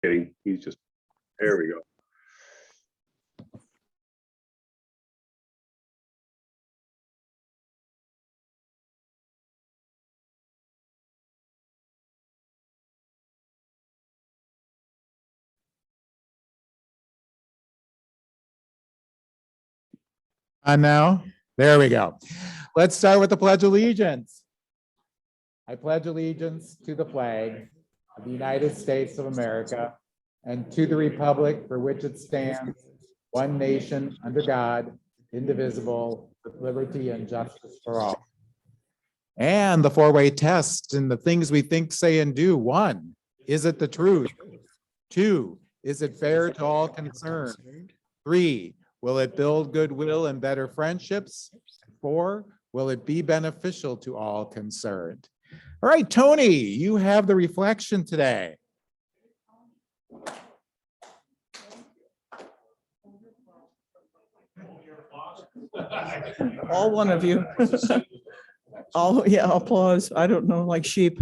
kidding. He's just, there we go. And now, there we go. Let's start with the Pledge of Allegiance. I pledge allegiance to the flag of the United States of America and to the republic for which it stands, one nation under God, indivisible, with liberty and justice for all. And the four-way test and the things we think, say, and do. 1, is it the truth? 2, is it fair to all concerned? 3, will it build goodwill and better friendships? 4, will it be beneficial to all concerned? All right, Tony, you have the reflection today. All one of you. All, yeah, applause. I don't know, like sheep.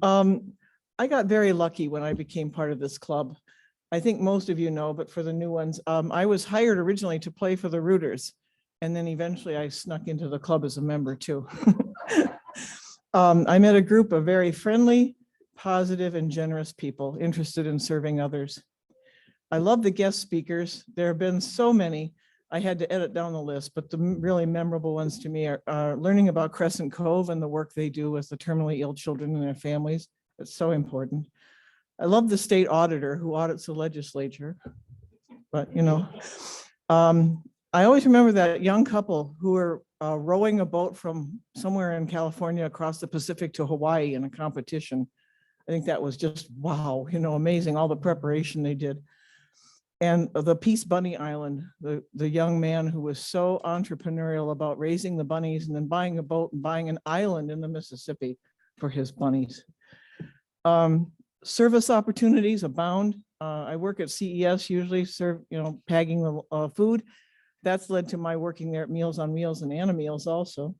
I got very lucky when I became part of this club. I think most of you know, but for the new ones, I was hired originally to play for the Rooters. And then eventually I snuck into the club as a member too. I met a group of very friendly, positive, and generous people interested in serving others. I love the guest speakers. There have been so many. I had to edit down the list, but the really memorable ones to me are learning about Crescent Cove and the work they do with the terminally ill children and their families. It's so important. I love the state auditor who audits the legislature, but you know, I always remember that young couple who were rowing a boat from somewhere in California across the Pacific to Hawaii in a competition. I think that was just, wow, you know, amazing, all the preparation they did. And the Peace Bunny Island, the young man who was so entrepreneurial about raising the bunnies and then buying a boat and buying an island in the Mississippi for his bunnies. Service opportunities abound. I work at CES, usually pagging the food. That's led to my working there at Meals on Wheels and Anna Meals also.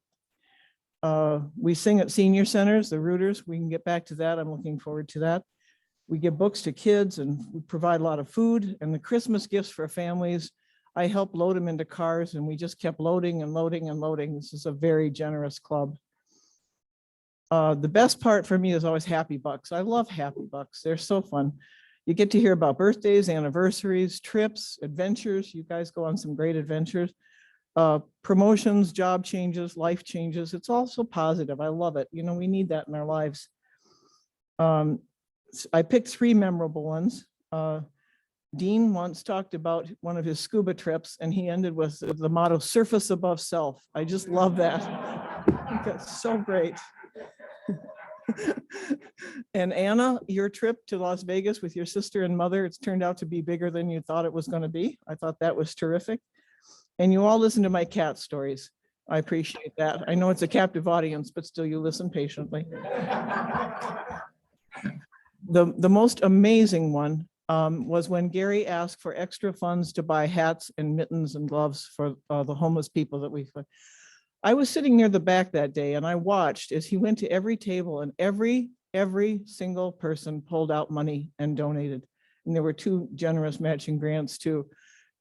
We sing at senior centers, the Rooters. We can get back to that. I'm looking forward to that. We give books to kids and we provide a lot of food and the Christmas gifts for families. I help load them into cars and we just kept loading and loading and loading. This is a very generous club. The best part for me is always Happy Bucks. I love Happy Bucks. They're so fun. You get to hear about birthdays, anniversaries, trips, adventures. You guys go on some great adventures. Promotions, job changes, life changes. It's all so positive. I love it. You know, we need that in our lives. I picked 3 memorable ones. Dean once talked about one of his scuba trips and he ended with the motto, surface above self. I just love that. I think that's so great. And Anna, your trip to Las Vegas with your sister and mother, it's turned out to be bigger than you thought it was going to be. I thought that was terrific. And you all listen to my cat stories. I appreciate that. I know it's a captive audience, but still you listen patiently. The most amazing one was when Gary asked for extra funds to buy hats and mittens and gloves for the homeless people that we. I was sitting near the back that day and I watched as he went to every table and every single person pulled out money and donated. And there were 2 generous matching grants too.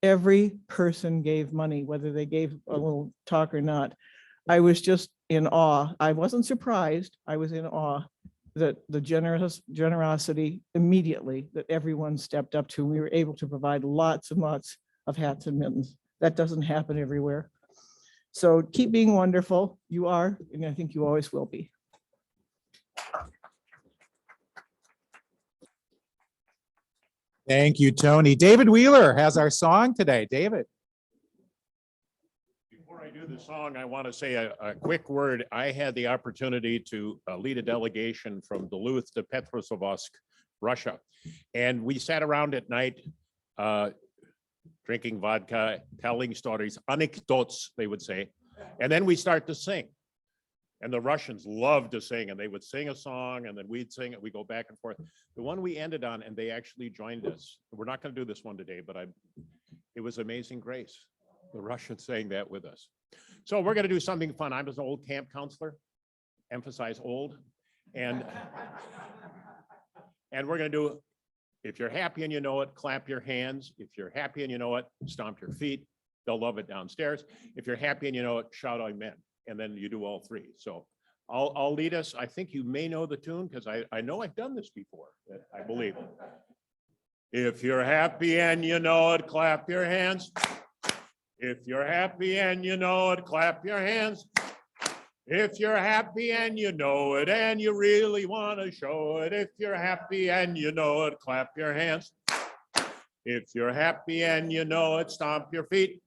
Every person gave money, whether they gave a little talk or not. I was just in awe. I wasn't surprised. I was in awe that the generosity immediately that everyone stepped up to. We were able to provide lots and lots of hats and mittens. That doesn't happen everywhere. So keep being wonderful. You are, and I think you always will be. Thank you, Tony. David Wheeler has our song today. David. Before I do the song, I want to say a quick word. I had the opportunity to lead a delegation from Duluth to Petrozavodsk, Russia. And we sat around at night drinking vodka, telling stories, anecdotes, they would say. And then we start to sing. And the Russians loved to sing, and they would sing a song, and then we'd sing it. We go back and forth. The one we ended on, and they actually joined us. We're not going to do this one today, but it was Amazing Grace. The Russians sang that with us. So we're going to do something fun. I'm an old camp counselor, emphasize old, and And we're going to do, if you're happy and you know it, clap your hands. If you're happy and you know it, stomp your feet. They'll love it downstairs. If you're happy and you know it, shout amen. And then you do all three. So I'll lead us. I think you may know the tune because I know I've done this before, I believe. If you're happy and you know it, clap your hands. If you're happy and you know it, clap your hands. If you're happy and you know it and you really want to show it, if you're happy and you know it, clap your hands. If you're happy and you know it, stomp your feet.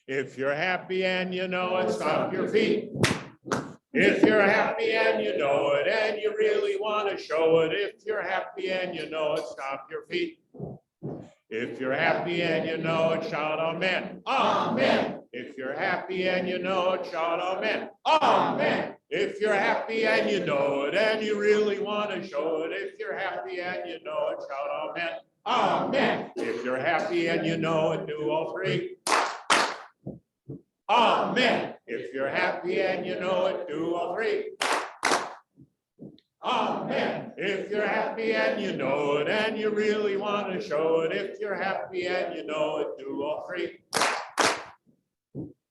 If you're happy and you know it, stomp your feet. If you're happy and you know it and you really want to show it, if you're happy and you know it, stomp your feet. If you're happy and you know it, shout amen. Amen. If you're happy and you know it, shout amen. Amen. If you're happy and you know it and you really want to show it, if you're happy and you know it, shout amen. Amen. If you're happy and you know it, do all three. Amen. If you're happy and you know it, do all three. Amen. If you're happy and you know it and you really want to show it, if you're happy and you know it, do all three.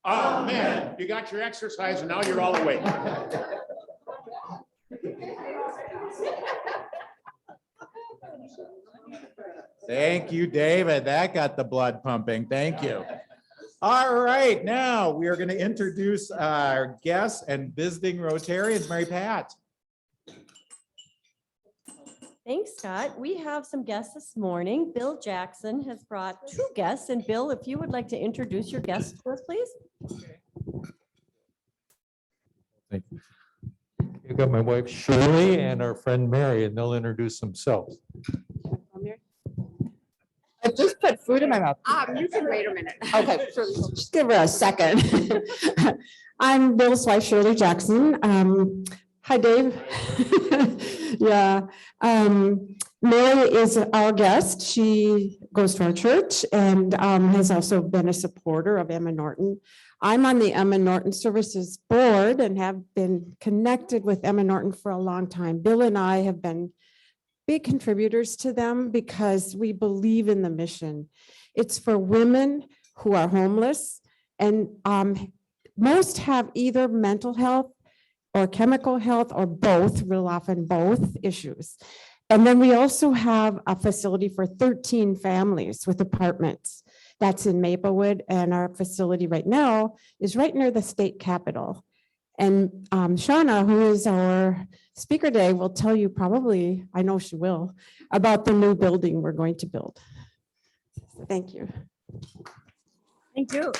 Amen. You got your exercise and now you're all awake. Thank you, David. That got the blood pumping. Thank you. All right, now we are going to introduce our guests and visiting Rotarians. Mary Pat. Thanks, Scott. We have some guests this morning. Bill Jackson has brought two guests. And Bill, if you would like to introduce your guests to us, please. Thank you. You've got my wife Shirley and our friend Mary, and they'll introduce themselves. I just put food in my mouth. You can wait a minute. Okay, just give her a second. I'm Bill's wife, Shirley Jackson. Hi, Dave. Yeah. Mary is our guest. She goes to our church and has also been a supporter of Emma Norton. I'm on the Emma Norton Services board and have been connected with Emma Norton for a long time. Bill and I have been big contributors to them because we believe in the mission. It's for women who are homeless, and most have either mental health or chemical health or both, real often both issues. And then we also have a facility for 13 families with apartments. That's in Maplewood, and our facility right now is right near the state capitol. And Shauna, who is our speaker today, will tell you probably, I know she will, about the new building we're going to build. Thank you. Thank you.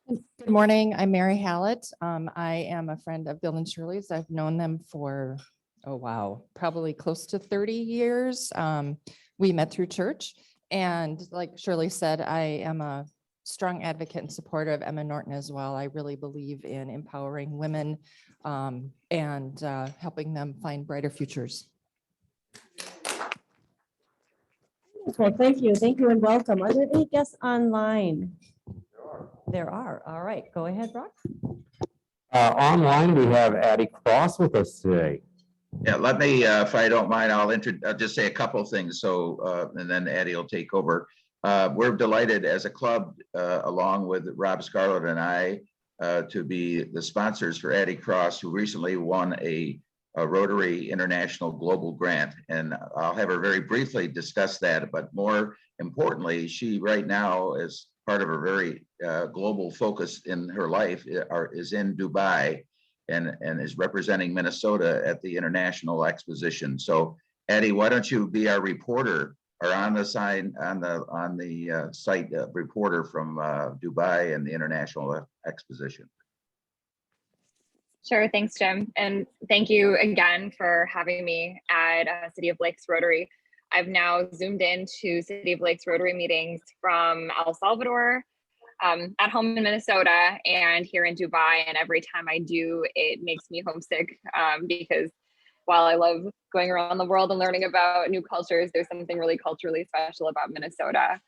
Good morning. I'm Mary Hallett. I am a friend of Bill and Shirley's. I've known them for, oh wow, probably close to 30 years. We met through church. And like Shirley said, I am a strong advocate and supporter of Emma Norton as well. I really believe in empowering women and helping them find brighter futures. Well, thank you. Thank you and welcome. Are there any guests online? There are. All right. Go ahead, Brock. Online, we have Addie Cross with us today. Yeah, let me, if I don't mind, I'll just say a couple of things. So, and then Addie will take over. We're delighted as a club, along with Rob Scarlett and I, to be the sponsors for Addie Cross, who recently won a Rotary International Global Grant. And I'll have her very briefly discuss that. But more importantly, she right now, as part of a very global focus in her life, is in Dubai and is representing Minnesota at the International Exposition. So, Addie, why don't you be our reporter, or on the sign on the site reporter from Dubai and the International Exposition. Sure, thanks, Jim. And thank you again for having me at City of Lakes Rotary. I've now zoomed into City of Lakes Rotary meetings from El Salvador, at home in Minnesota, and here in Dubai. And every time I do, it makes me homesick because while I love going around the world and learning about new cultures, there's something really culturally special about Minnesota.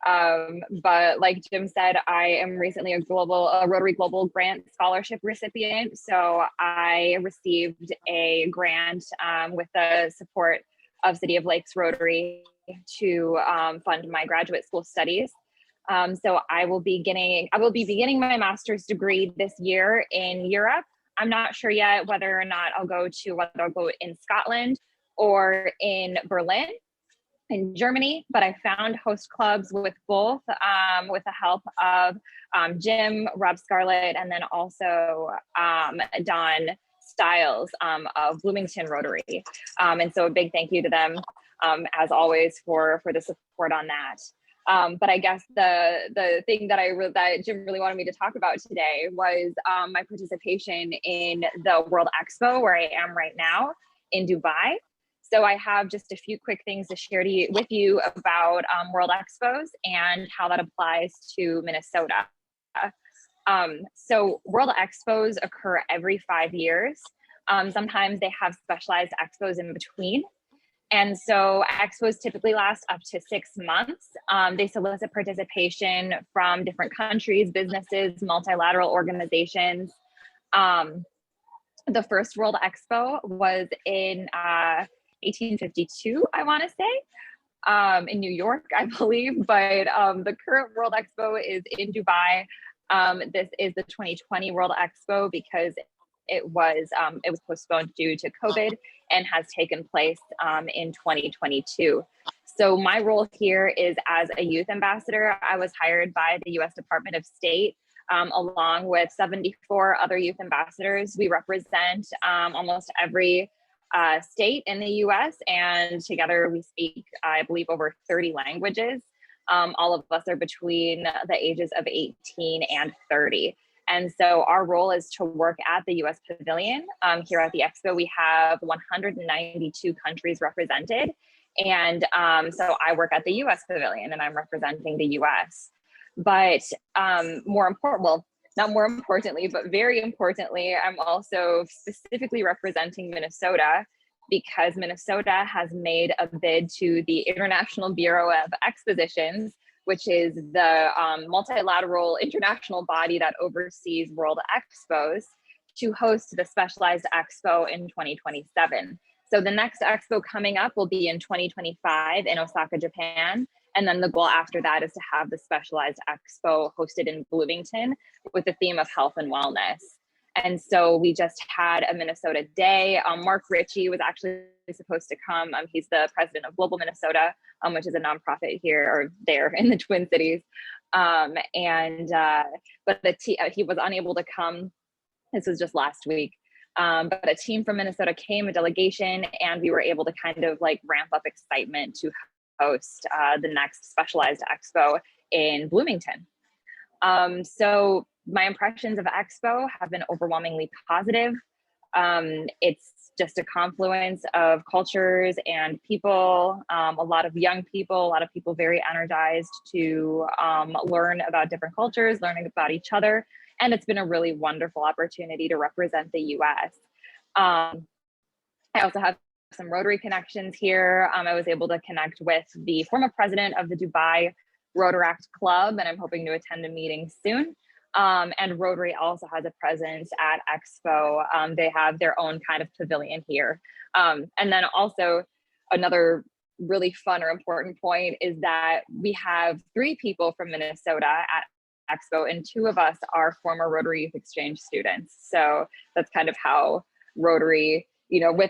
But like Jim said, I am recently a Rotary Global Grant Scholarship recipient. So I received a grant with the support of City of Lakes Rotary to fund my graduate school studies. So I will be beginning my master's degree this year in Europe. I'm not sure yet whether or not I'll go in Scotland or in Berlin, in Germany, but I found host clubs with both, with the help of Jim, Rob Scarlett, and then also Don Stiles of Bloomington Rotary. And so a big thank you to them, as always, for the support on that. But I guess the thing that Jim really wanted me to talk about today was my participation in the World Expo, where I am right now in Dubai. So I have just a few quick things to share with you about World Expos and how that applies to Minnesota. So World Expos occur every 5 years. Sometimes they have specialized expos in between. And so expos typically last up to 6 months. They solicit participation from different countries, businesses, multilateral organizations. The first World Expo was in 1852, I want to say, in New York, I believe, but the current World Expo is in Dubai. This is the 2020 World Expo because it was postponed due to COVID and has taken place in 2022. So my role here is as a youth ambassador. I was hired by the U.S. Department of State along with 74 other youth ambassadors. We represent almost every state in the US, and together we speak, I believe, over 30 languages. All of us are between the ages of 18 and 30. And so our role is to work at the US Pavilion. Here at the Expo, we have 192 countries represented. And so I work at the US Pavilion and I'm representing the US. But not more importantly, but very importantly, I'm also specifically representing Minnesota because Minnesota has made a bid to the International Bureau of Expositions, which is the multilateral international body that oversees World Expos, to host the specialized expo in 2027. So the next expo coming up will be in 2025 in Osaka, Japan. And then the goal after that is to have the specialized expo hosted in Bloomington with the theme of health and wellness. And so we just had a Minnesota Day. Mark Ritchie was actually supposed to come. He's the president of Global Minnesota, which is a nonprofit here or there in the Twin Cities. But he was unable to come. This was just last week. But a team from Minnesota came, a delegation, and we were able to kind of like ramp up excitement to host the next specialized expo in Bloomington. So my impressions of Expo have been overwhelmingly positive. It's just a confluence of cultures and people, a lot of young people, a lot of people very energized to learn about different cultures, learning about each other. And it's been a really wonderful opportunity to represent the US. I also have some Rotary connections here. I was able to connect with the former president of the Dubai Rotaract Club, and I'm hoping to attend a meeting soon. And Rotary also has a presence at Expo. They have their own kind of pavilion here. And then also another really fun or important point is that we have 3 people from Minnesota at Expo, and 2 of us are former Rotary Youth Exchange students. So that's kind of how Rotary,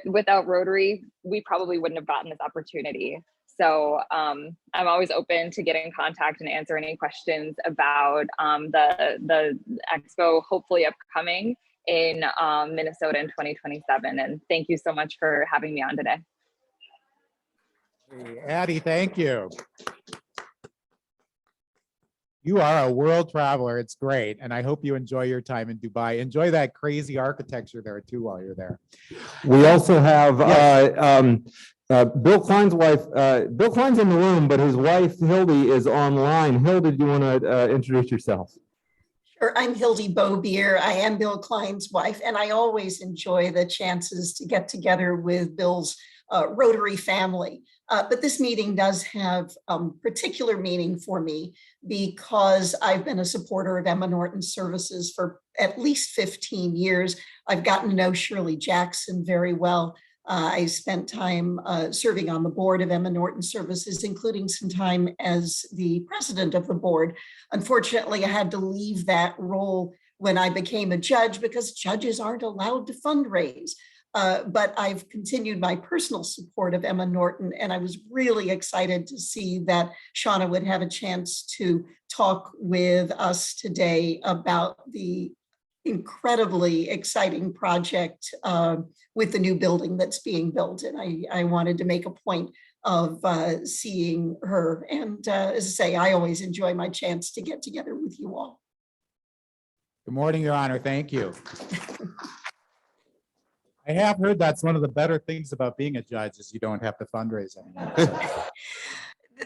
without Rotary, we probably wouldn't have gotten this opportunity. So I'm always open to get in contact and answer any questions about the Expo, hopefully upcoming in Minnesota in 2027. And thank you so much for having me on today. Hey, Addie, thank you. You are a world traveler. It's great. And I hope you enjoy your time in Dubai. Enjoy that crazy architecture there too while you're there. We also have Yes. Bill Klein's wife. Bill Klein's in the room, but his wife Hildy is online. Hildy, do you want to introduce yourself? Sure, I'm Hildy Beaubier. I am Bill Klein's wife, and I always enjoy the chances to get together with Bill's Rotary family. But this meeting does have particular meaning for me because I've been a supporter of Emma Norton Services for at least 15 years. I've gotten to know Shirley Jackson very well. I spent time serving on the board of Emma Norton Services, including some time as the president of the board. Unfortunately, I had to leave that role when I became a judge because judges aren't allowed to fundraise. But I've continued my personal support of Emma Norton, and I was really excited to see that Shauna would have a chance to talk with us today about the incredibly exciting project with the new building that's being built. And I wanted to make a point of seeing her. And as I say, I always enjoy my chance to get together with you all. Good morning, Your Honor. Thank you. I have heard that's one of the better things about being a judge is you don't have to fundraise anymore.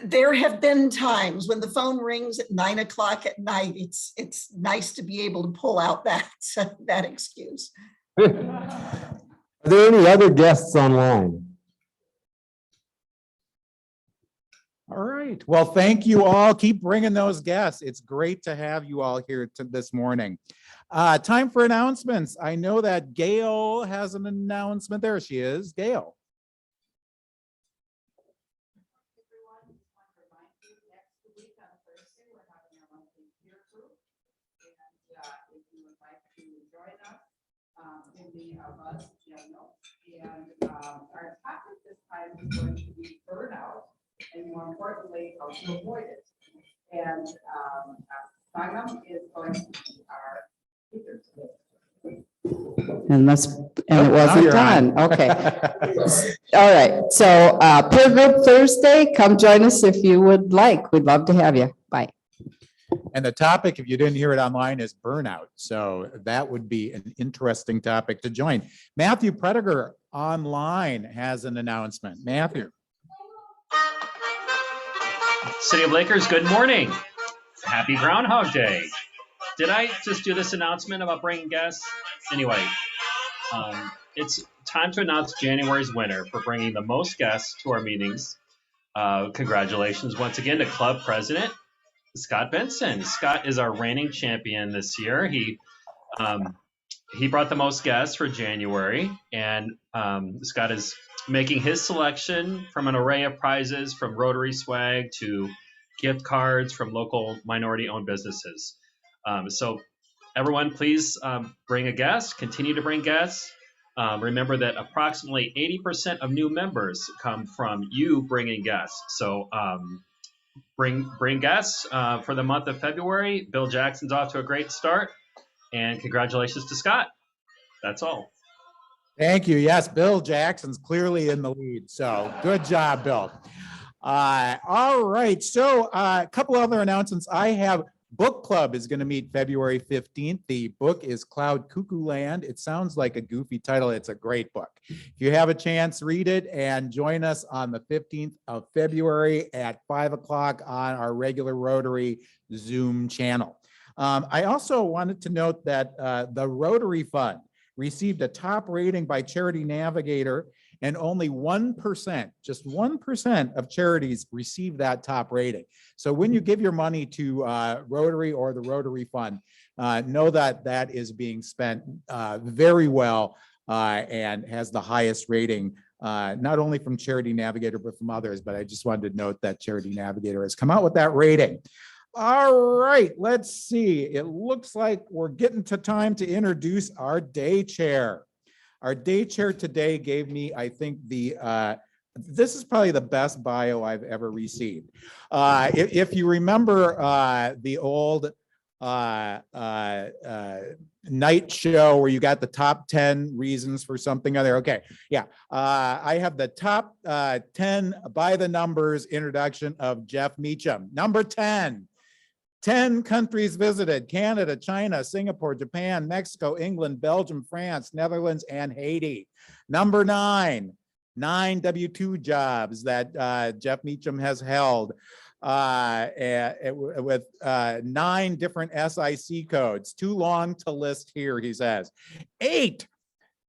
There have been times when the phone rings at 9 o'clock at night. It's nice to be able to pull out that excuse. Are there any other guests online? All right. Well, thank you all. Keep bringing those guests. It's great to have you all here this morning. Time for announcements. I know that Gail has an announcement. There she is, Gail. Our topic this time is going to be burnout, and more importantly, how to avoid it. And Sangam is going to be our speaker today. And it wasn't done. Okay. All right. So peer group Thursday, come join us if you would like. We'd love to have you. Bye. And the topic, if you didn't hear it online, is burnout. So that would be an interesting topic to join. Matthew Prediger online has an announcement. Matthew. City of Lakers, good morning. Happy Groundhog Day. Did I just do this announcement about bringing guests? Anyway, it's time to announce January's winner for bringing the most guests to our meetings. Congratulations once again to Club President Scott Benson. Scott is our reigning champion this year. He brought the most guests for January, and Scott is making his selection from an array of prizes, from Rotary swag to gift cards from local minority-owned businesses. So everyone, please bring a guest, continue to bring guests. Remember that approximately 80% of new members come from you bringing guests. So bring guests for the month of February. Bill Jackson's off to a great start, and congratulations to Scott. That's all. Thank you. Yes, Bill Jackson's clearly in the lead. So good job, Bill. All right. So a couple other announcements. I have book club is going to meet February 15th. The book is Cloud Cuckoo Land. It sounds like a goofy title. It's a great book. If you have a chance, read it and join us on the 15th of February at 5 o'clock on our regular Rotary Zoom channel. I also wanted to note that the Rotary Fund received a top rating by Charity Navigator, and only 1%, just 1% of charities receive that top rating. So when you give your money to Rotary or the Rotary Fund, know that that is being spent very well and has the highest rating, not only from Charity Navigator, but from others. But I just wanted to note that Charity Navigator has come out with that rating. All right, let's see. It looks like we're getting to time to introduce our day chair. Our day chair today gave me, I think, this is probably the best bio I've ever received. If you remember the old night show where you got the top 10 reasons for something other. Okay, yeah. I have the top 10 by the numbers introduction of Jeff Meacham. Number 10. 10 countries visited: Canada, China, Singapore, Japan, Mexico, England, Belgium, France, Netherlands, and Haiti. Number 9, 9 W-2 jobs that Jeff Meacham has held with 9 different SIC codes. Too long to list here, he says. 8,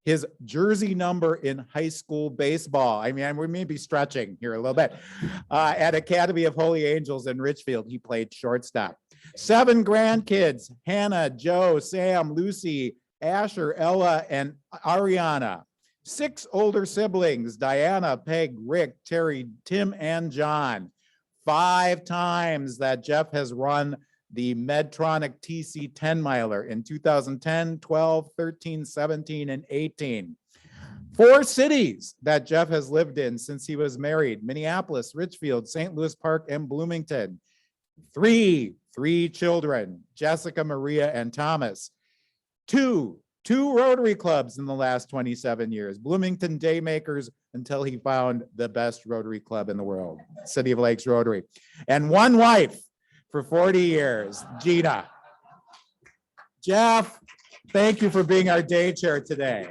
his jersey number in high school baseball. I mean, we may be stretching here a little bit. At Academy of Holy Angels in Richfield, he played shortstop. 7 grandkids, Hannah, Joe, Sam, Lucy, Asher, Ella, and Ariana. 6 older siblings, Diana, Peg, Rick, Terry, Tim, and John. 5 times that Jeff has run the Medtronic TC 10 miler in 2010, 12, 13, 17, and 18. 4 cities that Jeff has lived in since he was married: Minneapolis, Richfield, St. Louis Park, and Bloomington. 3 children, Jessica, Maria, and Thomas. 2 Rotary clubs in the last 27 years, Bloomington Daymakers, until he found the best Rotary club in the world, City of Lakes Rotary. And 1 wife for 40 years, Gina. Jeff, thank you for being our day chair today.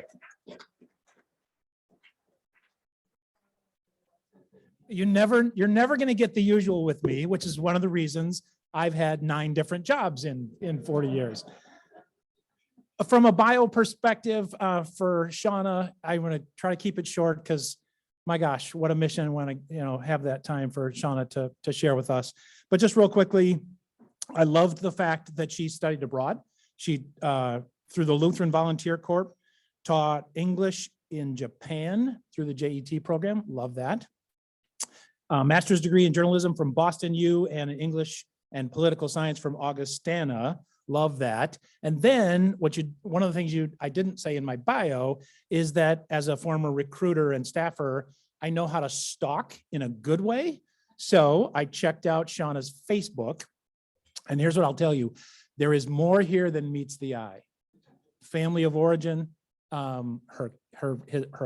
You're never going to get the usual with me, which is one of the reasons I've had 9 different jobs in 40 years. From a bio perspective, for Shauna, I'm going to try to keep it short because, my gosh, what a mission when I have that time for Shauna to share with us. But just real quickly, I loved the fact that she studied abroad. She, through the Lutheran Volunteer Corps, taught English in Japan through the JET program. Love that. Master's degree in journalism from Boston U and English and political science from Augustana. Love that. And then one of the things I didn't say in my bio is that as a former recruiter and staffer, I know how to stalk in a good way. So I checked out Shauna's Facebook, and here's what I'll tell you. There is more here than meets the eye. Family of origin, her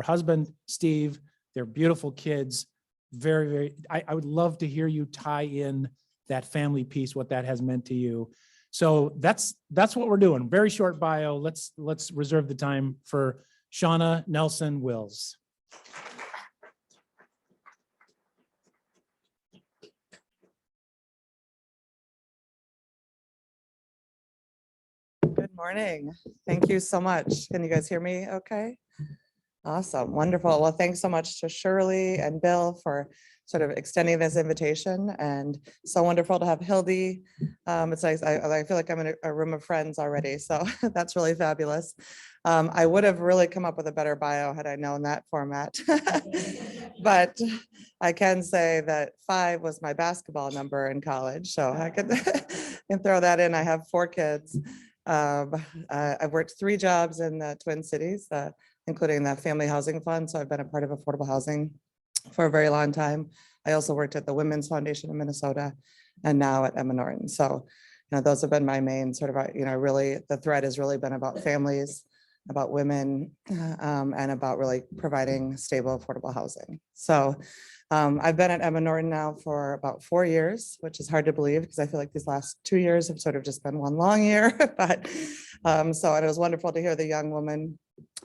husband, Steve, their beautiful kids. Very, very, I would love to hear you tie in that family piece, what that has meant to you. So that's what we're doing. Very short bio. Let's reserve the time for Shauna Nelson Wills. Good morning. Thank you so much. Can you guys hear me okay? Awesome. Wonderful. Well, thanks so much to Shirley and Bill for sort of extending this invitation, and so wonderful to have Hildy. It's nice. I feel like I'm in a room of friends already, so that's really fabulous. I would have really come up with a better bio had I known that format. But I can say that 5 was my basketball number in college, so I can throw that in. I have 4 kids. I've worked 3 jobs in the Twin Cities, including the Family Housing Fund. So I've been a part of affordable housing for a very long time. I also worked at the Women's Foundation of Minnesota and now at Emma Norton. So, those have been my main sort of, really the thread has really been about families, about women, and about really providing stable, affordable housing. So I've been at Emma Norton now for about 4 years, which is hard to believe because I feel like these last 2 years have sort of just been one long year. But and it was wonderful to hear the young woman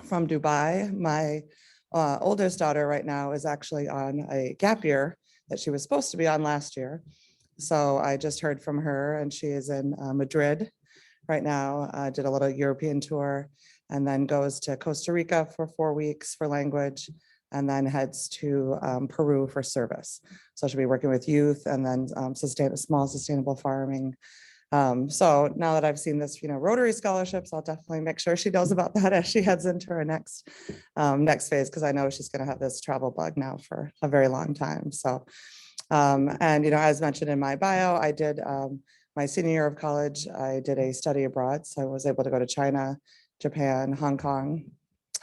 from Dubai. My oldest daughter right now is actually on a gap year that she was supposed to be on last year. So I just heard from her, and she is in Madrid right now, did a little European tour, and then goes to Costa Rica for 4 weeks for language, and then heads to Peru for service. So she'll be working with youth and then small sustainable farming. So now that I've seen this, Rotary scholarships, I'll definitely make sure she knows about that as she heads into her next phase, because I know she's going to have this travel bug now for a very long time. So, and as mentioned in my bio, I did my senior year of college, I did a study abroad. So I was able to go to China, Japan, Hong Kong,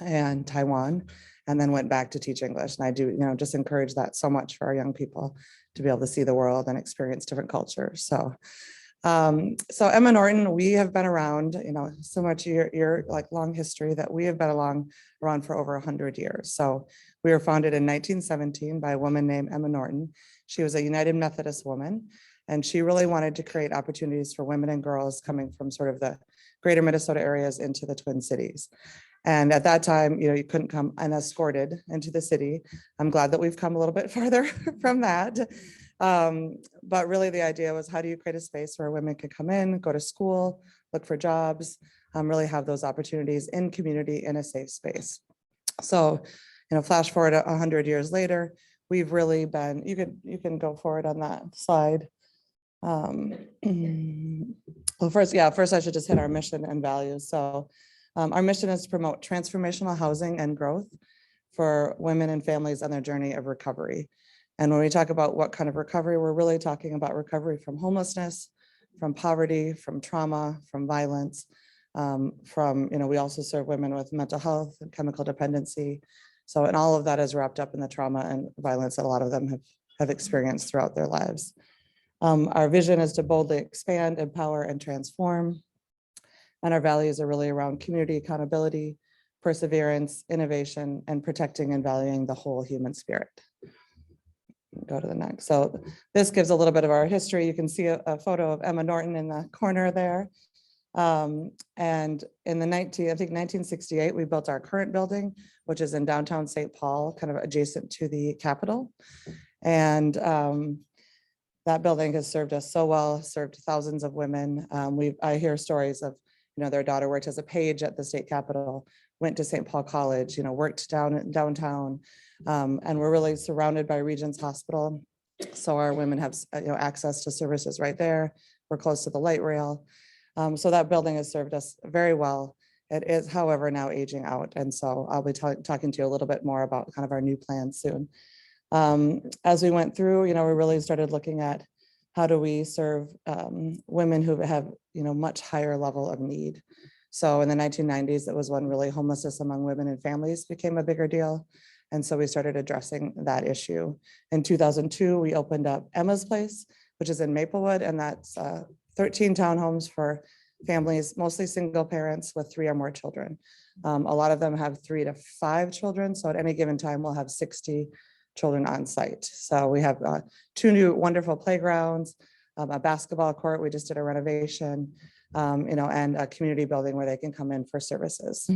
and Taiwan, and then went back to teach English. And I do, just encourage that so much for our young people to be able to see the world and experience different cultures. So Emma Norton, we have been around, so much your like long history that we have been around for over 100 years. So we were founded in 1917 by a woman named Emma Norton. She was a United Methodist woman, and she really wanted to create opportunities for women and girls coming from sort of the greater Minnesota areas into the Twin Cities. And at that time, you couldn't come unescorted into the city. I'm glad that we've come a little bit farther from that. But really the idea was, how do you create a space where women can come in, go to school, look for jobs, really have those opportunities in community in a safe space. So, flash forward 100 years later, we've really been, you can go forward on that slide. Well, first I should just hit our mission and values. So our mission is to promote transformational housing and growth for women and families on their journey of recovery. And when we talk about what kind of recovery, we're really talking about recovery from homelessness, from poverty, from trauma, from violence, we also serve women with mental health and chemical dependency. So, and all of that is wrapped up in the trauma and violence that a lot of them have experienced throughout their lives. Our vision is to boldly expand, empower, and transform. And our values are really around community accountability, perseverance, innovation, and protecting and valuing the whole human spirit. Go to the next. So this gives a little bit of our history. You can see a photo of Emma Norton in the corner there. And in the 1968, we built our current building, which is in downtown St. Paul, kind of adjacent to the Capitol. And that building has served us so well, served thousands of women. I hear stories of, their daughter worked as a page at the state capitol, went to St. Paul College, worked downtown, and we're really surrounded by Regents Hospital. So our women have, access to services right there. We're close to the light rail. So that building has served us very well. It is, however, now aging out. And so I'll be talking to you a little bit more about kind of our new plans soon. As we went through, we really started looking at how do we serve women who have, much higher level of need. So in the 1990s, it was when really homelessness among women and families became a bigger deal. And so we started addressing that issue. In 2002, we opened up Emma's Place, which is in Maplewood, and that's 13 townhomes for families, mostly single parents with 3 or more children. A lot of them have 3 to 5 children. So at any given time, we'll have 60 children on site. So we have 2 new wonderful playgrounds, a basketball court. We just did a renovation, and a community building where they can come in for services.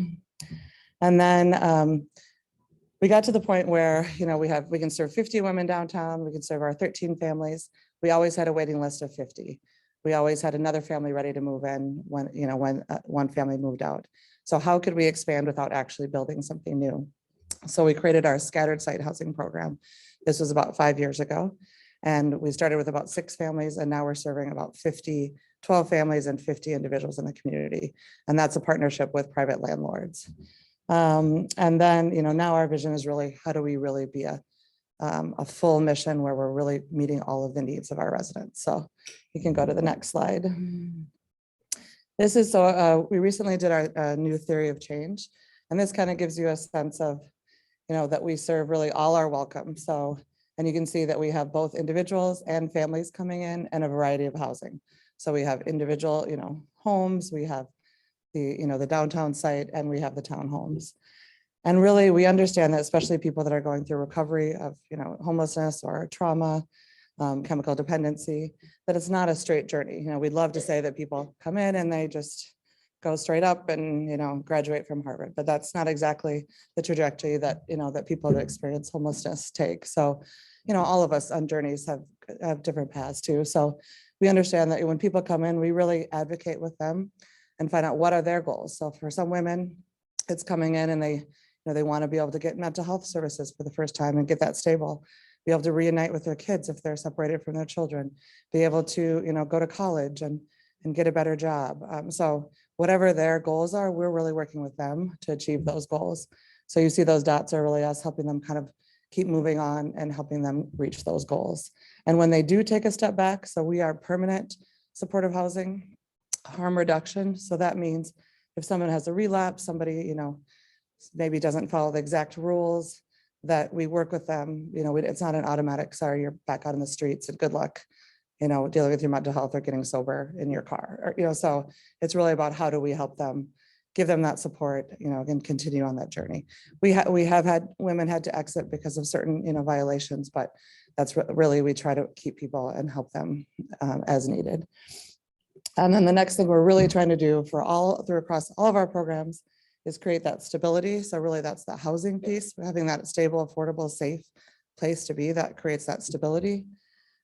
And then we got to the point where, we can serve 50 women downtown. We can serve our 13 families. We always had a waiting list of 50. We always had another family ready to move in when one family moved out. So how could we expand without actually building something new? So we created our scattered site housing program. This was about 5 years ago. And we started with about 6 families, and now we're serving about 12 families and 50 individuals in the community. And that's a partnership with private landlords. And then, now our vision is really, how do we really be a full mission where we're really meeting all of the needs of our residents. So you can go to the next slide. This is, we recently did our new theory of change. And this kind of gives you a sense of, that we serve really all are welcome. So, and you can see that we have both individuals and families coming in and a variety of housing. So we have individual, homes, we have the downtown site, and we have the townhomes. And really, we understand that especially people that are going through recovery of, homelessness or trauma, chemical dependency, that it's not a straight journey. We'd love to say that people come in and they just go straight up and, graduate from Harvard, but that's not exactly the trajectory that, that people that experience homelessness take. So, all of us on journeys have different paths too. So we understand that when people come in, we really advocate with them and find out what are their goals. So for some women, it's coming in and they want to be able to get mental health services for the first time and get that stable, be able to reunite with their kids if they're separated from their children, be able to, go to college and get a better job. So whatever their goals are, we're really working with them to achieve those goals. So you see those dots are really us helping them kind of keep moving on and helping them reach those goals. And when they do take a step back, so we are permanent supportive housing, harm reduction. So that means if someone has a relapse, somebody, maybe doesn't follow the exact rules, that we work with them. It's not an automatic, sorry, you're back out in the streets and good luck, dealing with your mental health or getting sober in your car, or, so it's really about how do we help them, give them that support, and continue on that journey. We have had women had to exit because of certain, violations, but that's really, we try to keep people and help them as needed. And then the next thing we're really trying to do across all of our programs is create that stability. So really that's the housing piece, having that stable, affordable, safe place to be, that creates that stability.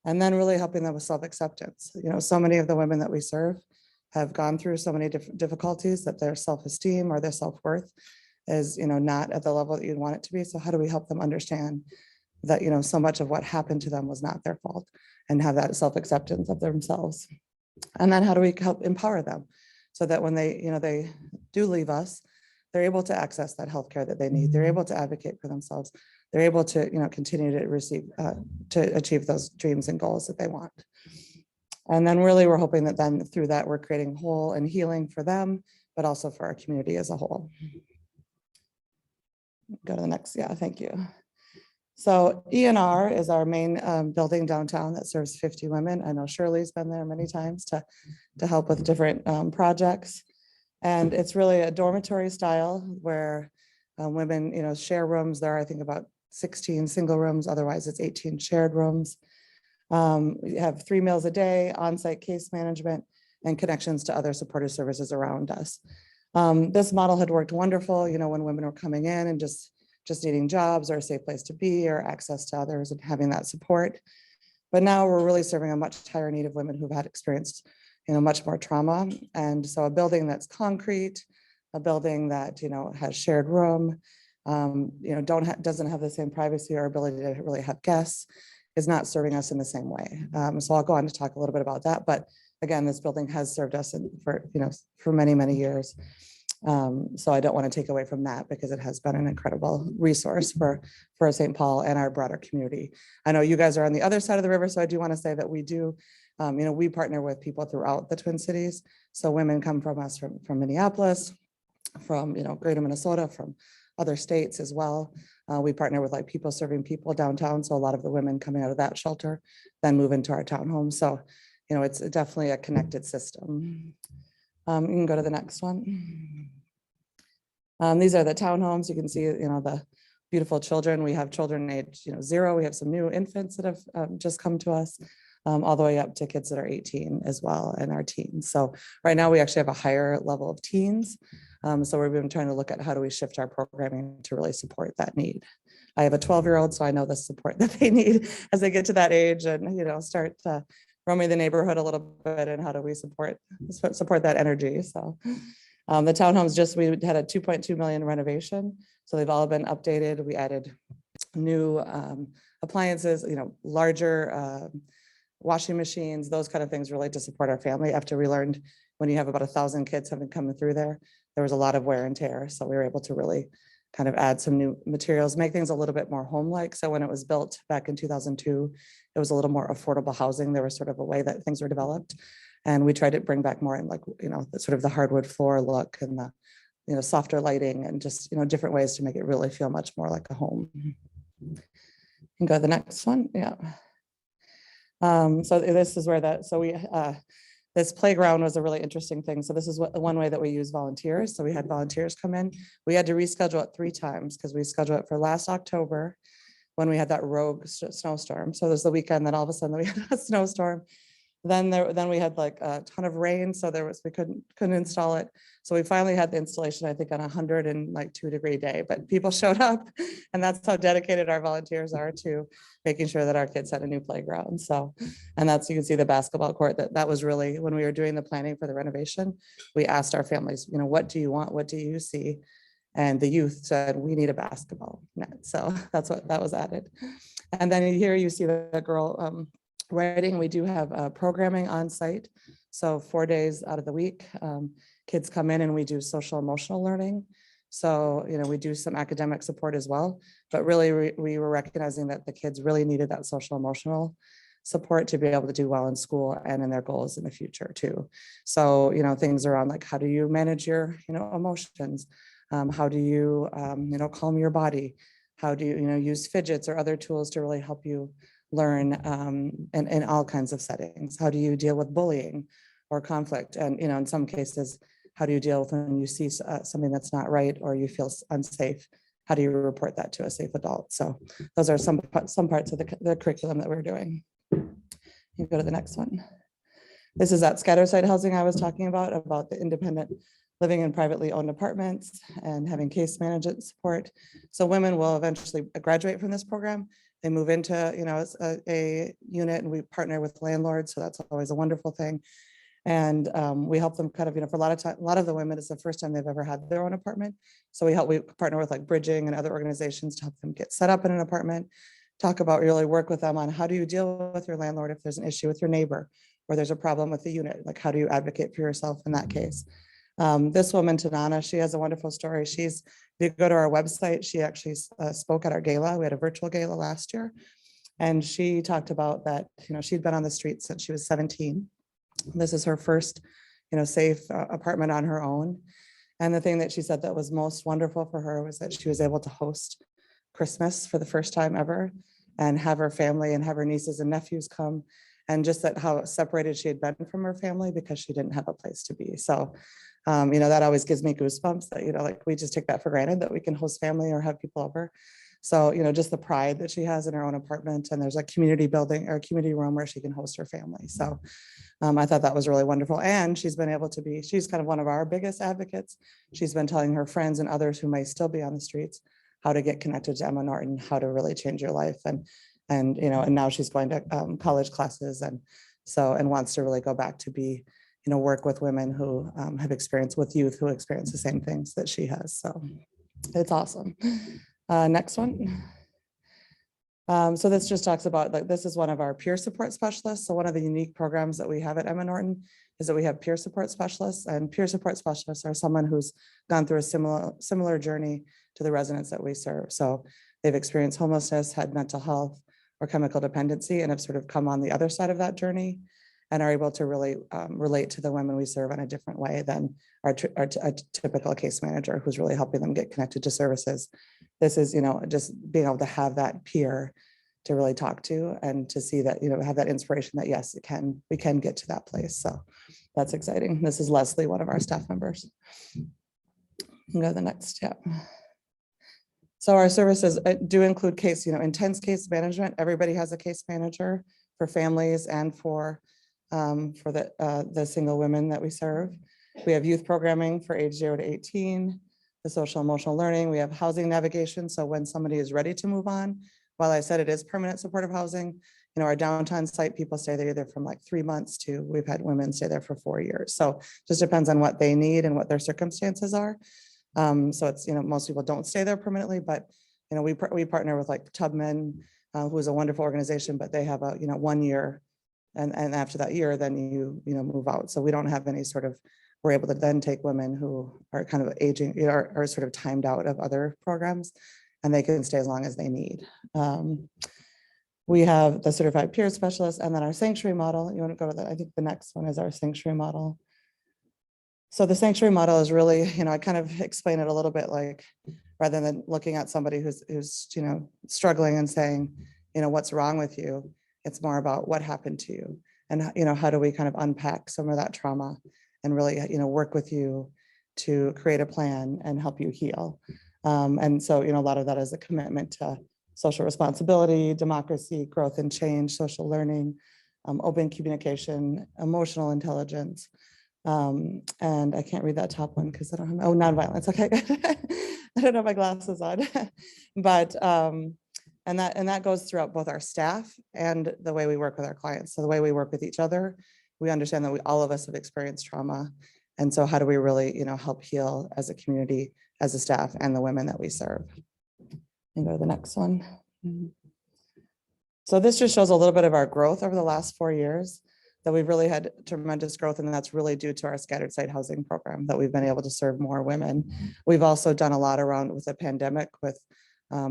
And then really helping them with self-acceptance. So many of the women that we serve have gone through so many different difficulties that their self-esteem or their self-worth is, not at the level that you'd want it to be. So how do we help them understand that, so much of what happened to them was not their fault, and have that self-acceptance of themselves? And then how do we help empower them so that when they do leave us, they're able to access that healthcare that they need. They're able to advocate for themselves. They're able to, continue to receive, to achieve those dreams and goals that they want. And then really we're hoping that then through that, we're creating whole and healing for them, but also for our community as a whole. Go to the next, yeah, thank you. So ENR is our main building downtown that serves 50 women. I know Shirley's been there many times to help with different projects. And it's really a dormitory style where women, share rooms. There are, I think, about 16 single rooms. Otherwise, it's 18 shared rooms. We have 3 meals a day, on-site case management, and connections to other supportive services around us. This model had worked wonderful, when women were coming in and just needing jobs or a safe place to be or access to others and having that support. But now we're really serving a much higher need of women who've had experienced, much more trauma. And so a building that's concrete, a building that, has shared room, doesn't have the same privacy or ability to really have guests, is not serving us in the same way. So I'll go on to talk a little bit about that. But again, this building has served us for many, many years. So I don't want to take away from that because it has been an incredible resource for St. Paul and our broader community. I know you guys are on the other side of the river, so I do want to say that we do, we partner with people throughout the Twin Cities. So women come from us from Minneapolis, from greater Minnesota, from other states as well. We partner with like People Serving People downtown. So a lot of the women coming out of that shelter then move into our townhomes. So, it's definitely a connected system. You can go to the next one. These are the townhomes. You can see, the beautiful children. We have children age, 0. We have some new infants that have just come to us, all the way up to kids that are 18 as well, and our teens. So right now we actually have a higher level of teens. So we've been trying to look at how do we shift our programming to really support that need. I have a 12-year-old, so I know the support that they need as they get to that age and, start roaming the neighborhood a little bit, and how do we support that energy. So the townhomes, we had a 2.2 million renovation. So they've all been updated. We added new appliances, larger washing machines, those kind of things really to support our family. After we learned when you have about 1,000 kids having come through there was a lot of wear and tear. So we were able to really kind of add some new materials, make things a little bit more home-like. So when it was built back in 2002, it was a little more affordable housing. There was sort of a way that things were developed. And we tried to bring back more in the hardwood floor look and the, softer lighting and just, different ways to make it really feel much more like a home. You can go to the next one. Yeah. So this is where this playground was a really interesting thing. So this is one way that we use volunteers. So we had volunteers come in. We had to reschedule it 3 times because we scheduled it for last October when we had that rogue snowstorm. So there's the weekend, then all of a sudden we had a snowstorm. Then we had like a ton of rain, so we couldn't install it. So we finally had the installation, I think, on 102-degree day. But people showed up, and that's how dedicated our volunteers are to making sure that our kids had a new playground. So, and you can see the basketball court. That was really when we were doing the planning for the renovation. We asked our families, what do you want? What do you see? And the youth said, we need a basketball net. So that was added. And then here you see the girl. Writing, we do have programming on site. So 4 days out of the week, kids come in and we do social emotional learning. So, we do some academic support as well, but really we were recognizing that the kids really needed that social emotional support to be able to do well in school and in their goals in the future too. So, things around like, how do you manage your, emotions? How do you, calm your body? How do you, use fidgets or other tools to really help you learn in all kinds of settings? How do you deal with bullying or conflict? And, in some cases, how do you deal with when you see something that's not right or you feel unsafe? How do you report that to a safe adult? So those are some parts of the curriculum that we're doing. You go to the next one. This is that scatter site housing I was talking about the independent living in privately owned apartments and having case management support. So women will eventually graduate from this program. They move into, a unit, and we partner with landlords. So that's always a wonderful thing. And we help them kind of, for a lot of time, a lot of the women, it's the first time they've ever had their own apartment. So we partner with like Bridging and other organizations to help them get set up in an apartment, talk about, really work with them on how do you deal with your landlord if there's an issue with your neighbor or there's a problem with the unit, like how do you advocate for yourself in that case. This woman, Tanana, she has a wonderful story. If you go to our website, she actually spoke at our gala. We had a virtual gala last year. And she talked about that, she'd been on the streets since she was 17. This is her first, safe apartment on her own. And the thing that she said that was most wonderful for her was that she was able to host Christmas for the first time ever and have her family and have her nieces and nephews come. And just that how separated she had been from her family because she didn't have a place to be. So, that always gives me goosebumps that, like we just take that for granted that we can host family or have people over. So, just the pride that she has in her own apartment, and there's a community building or a community room where she can host her family. So I thought that was really wonderful. And she's been able to she's kind of one of our biggest advocates. She's been telling her friends and others who may still be on the streets how to get connected to Emma Norton, how to really change your life. And now she's going to college classes and wants to really go back to be, work with women who have experienced with youth who experience the same things that she has. So it's awesome. Next one. So this just talks about, like, this is one of our peer support specialists. So one of the unique programs that we have at Emma Norton is that we have peer support specialists, and peer support specialists are someone who's gone through a similar journey to the residents that we serve. So they've experienced homelessness, had mental health or chemical dependency, and have sort of come on the other side of that journey and are able to really relate to the women we serve in a different way than our typical case manager who's really helping them get connected to services. This is, just being able to have that peer to really talk to and to see that, have that inspiration that yes, we can get to that place. So that's exciting. This is Leslie, one of our staff members. Go to the next step. So our services do include intense case management. Everybody has a case manager for families and for the single women that we serve. We have youth programming for age 0 to 18, the social emotional learning. We have housing navigation. So when somebody is ready to move on, while I said it is permanent supportive housing, our downtown site, people stay there either from like 3 months to we've had women stay there for 4 years. So just depends on what they need and what their circumstances are. So it's, most people don't stay there permanently, but, we partner with like Tubman, who is a wonderful organization, but they have a, 1 year. And after that year, then you move out. So we don't have any we're able to then take women who are kind of aging, are sort of timed out of other programs, and they can stay as long as they need. We have the certified peer specialist and then our sanctuary model. You want to go to I think the next one is our sanctuary model. So the sanctuary model is really, I kind of explain it a little bit like, rather than looking at somebody who's struggling and saying, what's wrong with you? It's more about what happened to you and, how do we kind of unpack some of that trauma and really, work with you to create a plan and help you heal. And so, a lot of that is a commitment to social responsibility, democracy, growth and change, social learning, open communication, emotional intelligence. And I can't read that top one because I don't have, nonviolence. Okay, I don't have my glasses on, but, and that goes throughout both our staff and the way we work with our clients. So the way we work with each other, we understand that all of us have experienced trauma. And so how do we really, help heal as a community, as a staff, and the women that we serve? And go to the next one. So this just shows a little bit of our growth over the last 4 years, that we've really had tremendous growth, and that's really due to our scattered site housing program, that we've been able to serve more women. We've also done a lot around with the pandemic with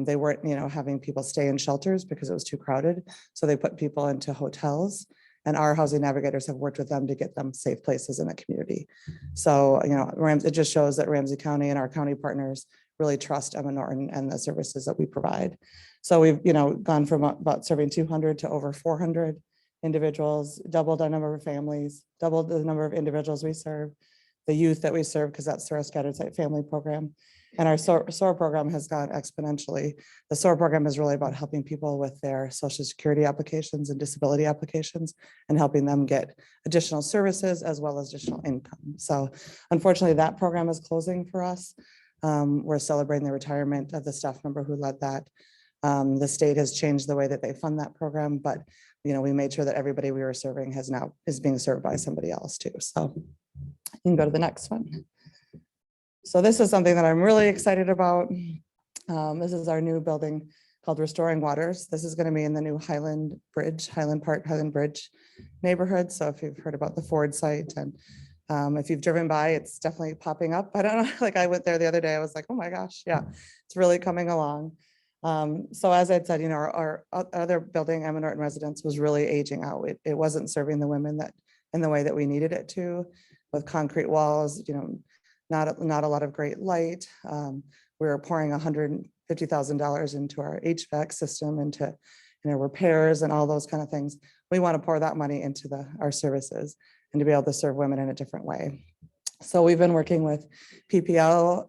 they weren't, having people stay in shelters because it was too crowded. So they put people into hotels, and our housing navigators have worked with them to get them safe places in the community. So, it just shows that Ramsey County and our county partners really trust Emma Norton and the services that we provide. So we've, gone from about serving 200 to over 400 individuals, doubled our number of families, doubled the number of individuals we serve, the youth that we serve, because that's through our scattered site family program. And our SOAR program has gone exponentially. The SOAR program is really about helping people with their Social Security applications and disability applications and helping them get additional services as well as additional income. So unfortunately, that program is closing for us. We're celebrating the retirement of the staff member who led that. The state has changed the way that they fund that program, but we made sure that everybody we were serving is being served by somebody else too. So you can go to the next one. So this is something that I'm really excited about. This is our new building called Restoring Waters. This is going to be in the new Highland Park, Highland Bridge neighborhood. So if you've heard about the Ford site and if you've driven by, it's definitely popping up. I don't know, like I went there the other day, I was like, oh my gosh, yeah, it's really coming along. So as I said, our other building, Emma Norton Residence, was really aging out. It wasn't serving the women that in the way that we needed it to, with concrete walls, not a lot of great light. We were pouring $150,000 into our HVAC system, into repairs and all those kind of things. We want to pour that money into our services and to be able to serve women in a different way. So we've been working with PPL,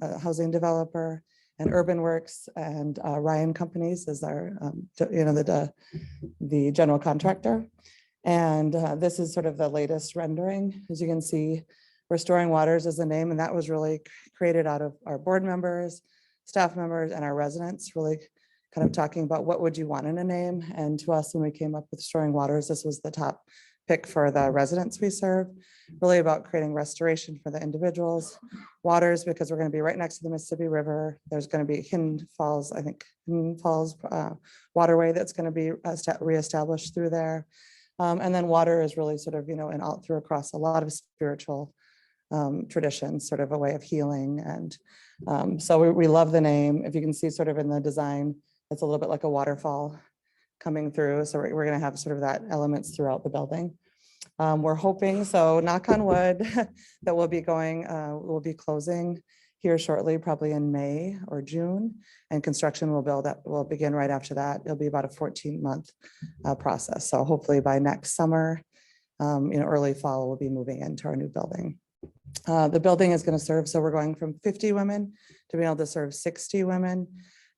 a housing developer, and Urban Works, and Ryan Companies is our, the general contractor. And this is sort of the latest rendering. As you can see, Restoring Waters is the name, and that was really created out of our board members, staff members, and our residents, really kind of talking about what would you want in a name. And to us, when we came up with Restoring Waters, this was the top pick for the residents we serve, really about creating restoration for the individuals. Waters, because we're going to be right next to the Mississippi River. There's going to be Hidden Falls, I think, Hidden Falls waterway that's going to be reestablished through there. And then water is really sort of, and all through across a lot of spiritual traditions, sort of a way of healing. And so we love the name. If you can see sort of in the design, it's a little bit like a waterfall coming through. So we're going to have sort of that elements throughout the building. We're hoping, so knock on wood, that we'll be closing here shortly, probably in May or June, and construction will begin right after that. It'll be about a 14-month process. So hopefully by next summer, early fall, we'll be moving into our new building. The building is going to serve, so we're going from 50 women to be able to serve 60 women.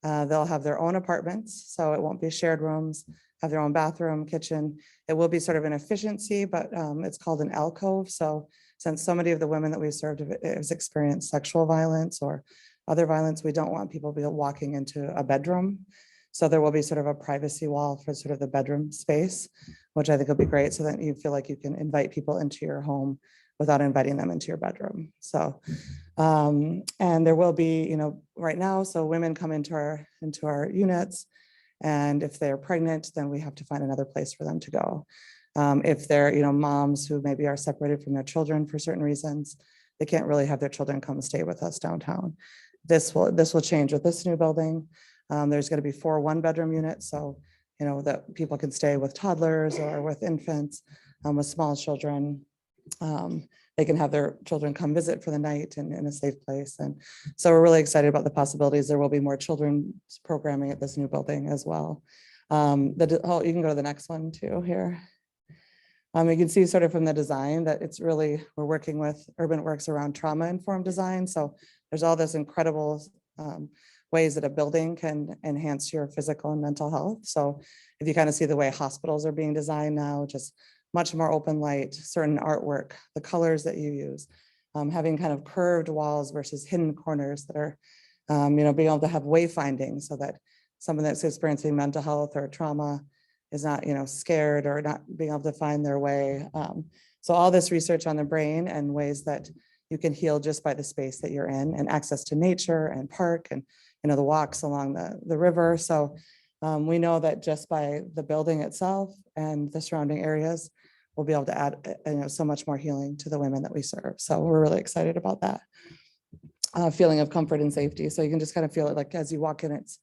They'll have their own apartments, so it won't be shared rooms, have their own bathroom, kitchen. It will be sort of an efficiency, but it's called an alcove. So since so many of the women that we served have experienced sexual violence or other violence, we don't want people to be walking into a bedroom. So there will be sort of a privacy wall for sort of the bedroom space, which I think will be great, so that you feel like you can invite people into your home without inviting them into your bedroom. So, and there will be, right now, so women come into our units, and if they're pregnant, then we have to find another place for them to go. If they're, moms who maybe are separated from their children for certain reasons, they can't really have their children come stay with us downtown. This will change with this new building. There's going to be 4 one-bedroom units, so that people can stay with toddlers or with infants, with small children. They can have their children come visit for the night in a safe place. And so we're really excited about the possibilities. There will be more children's programming at this new building as well. You can go to the next one too here. You can see sort of from the design that we're working with Urban Works around trauma-informed design. So there's all this incredible ways that a building can enhance your physical and mental health. So if you kind of see the way hospitals are being designed now, just much more open light, certain artwork, the colors that you use, having kind of curved walls versus hidden corners that are, being able to have wayfinding so that someone that's experiencing mental health or trauma is not, scared or not being able to find their way. So all this research on the brain and ways that you can heal just by the space that you're in, and access to nature and park and, the walks along the river. So we know that just by the building itself and the surrounding areas, we'll be able to add so much more healing to the women that we serve. So we're really excited about that feeling of comfort and safety. So you can just kind of feel it, like as you walk in, it's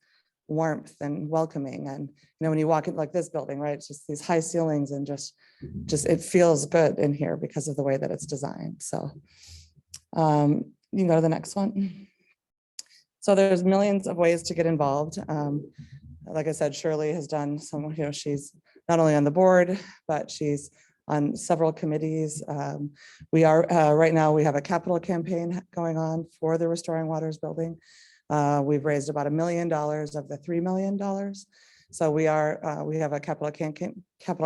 warmth and welcoming. And when you walk in like this building, right, it's just these high ceilings, and just it feels good in here because of the way that it's designed. So you can go to the next one. So there's millions of ways to get involved. Like I said, Shirley has done some, she's not only on the board, but she's on several committees. We are, right now, we have a capital campaign going on for the Restoring Waters building. We've raised about $1 million of the $3 million. So we have a capital